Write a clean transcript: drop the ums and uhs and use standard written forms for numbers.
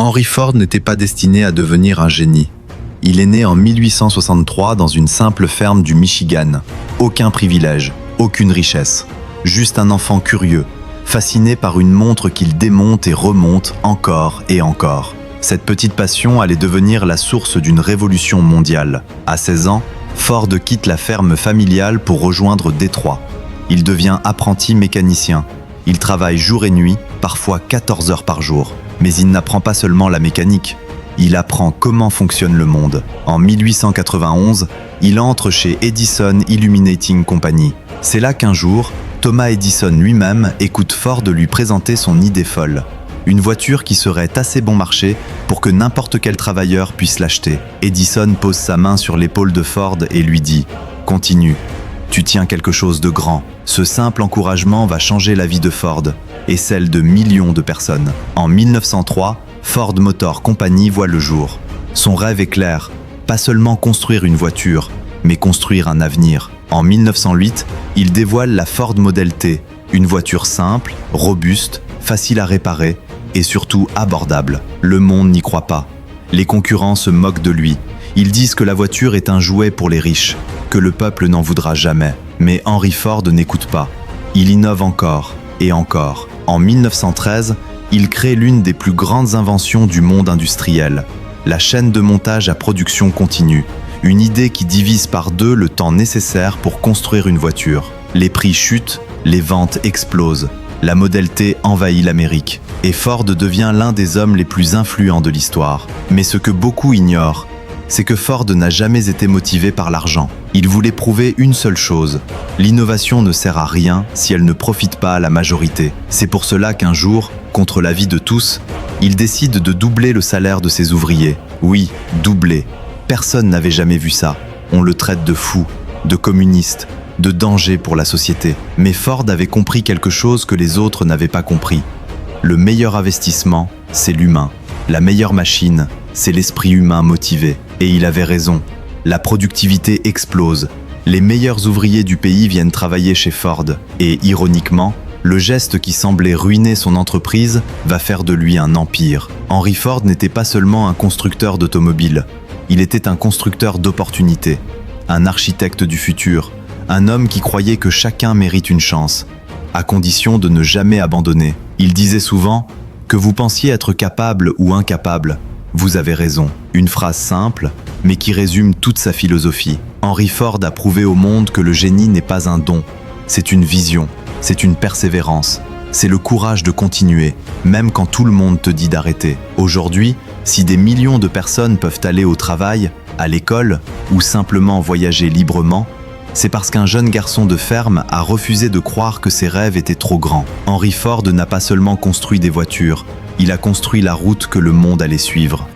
Henry Ford n'était pas destiné à devenir un génie. Il est né en 1863 dans une simple ferme du Michigan. Aucun privilège, aucune richesse. Juste un enfant curieux, fasciné par une montre qu'il démonte et remonte encore et encore. Cette petite passion allait devenir la source d'une révolution mondiale. À 16 ans, Ford quitte la ferme familiale pour rejoindre Détroit. Il devient apprenti mécanicien. Il travaille jour et nuit, parfois 14 heures par jour. Mais il n'apprend pas seulement la mécanique. Il apprend comment fonctionne le monde. En 1891, il entre chez Edison Illuminating Company. C'est là qu'un jour, Thomas Edison lui-même écoute Ford lui présenter son idée folle. Une voiture qui serait assez bon marché pour que n'importe quel travailleur puisse l'acheter. Edison pose sa main sur l'épaule de Ford et lui dit « Continue, tu tiens quelque chose de grand ». Ce simple encouragement va changer la vie de Ford et celle de millions de personnes. En 1903, Ford Motor Company voit le jour. Son rêve est clair, pas seulement construire une voiture, mais construire un avenir. En 1908, il dévoile la Ford Model T, une voiture simple, robuste, facile à réparer et surtout abordable. Le monde n'y croit pas. Les concurrents se moquent de lui. Ils disent que la voiture est un jouet pour les riches, que le peuple n'en voudra jamais. Mais Henry Ford n'écoute pas. Il innove encore et encore. En 1913, il crée l'une des plus grandes inventions du monde industriel, la chaîne de montage à production continue, une idée qui divise par deux le temps nécessaire pour construire une voiture. Les prix chutent, les ventes explosent, la Model T envahit l'Amérique, et Ford devient l'un des hommes les plus influents de l'histoire. Mais ce que beaucoup ignorent, c'est que Ford n'a jamais été motivé par l'argent. Il voulait prouver une seule chose: l'innovation ne sert à rien si elle ne profite pas à la majorité. C'est pour cela qu'un jour, contre l'avis de tous, il décide de doubler le salaire de ses ouvriers. Oui, doubler. Personne n'avait jamais vu ça. On le traite de fou, de communiste, de danger pour la société. Mais Ford avait compris quelque chose que les autres n'avaient pas compris. Le meilleur investissement, c'est l'humain. La meilleure machine, c'est l'esprit humain motivé. Et il avait raison. La productivité explose. Les meilleurs ouvriers du pays viennent travailler chez Ford. Et ironiquement, le geste qui semblait ruiner son entreprise va faire de lui un empire. Henry Ford n'était pas seulement un constructeur d'automobiles. Il était un constructeur d'opportunités, un architecte du futur, un homme qui croyait que chacun mérite une chance, à condition de ne jamais abandonner. Il disait souvent « Que vous pensiez être capable ou incapable, vous avez raison ». Une phrase simple, mais qui résume toute sa philosophie. Henry Ford a prouvé au monde que le génie n'est pas un don, c'est une vision, c'est une persévérance, c'est le courage de continuer, même quand tout le monde te dit d'arrêter. Aujourd'hui, si des millions de personnes peuvent aller au travail, à l'école ou simplement voyager librement, c'est parce qu'un jeune garçon de ferme a refusé de croire que ses rêves étaient trop grands. Henry Ford n'a pas seulement construit des voitures, il a construit la route que le monde allait suivre.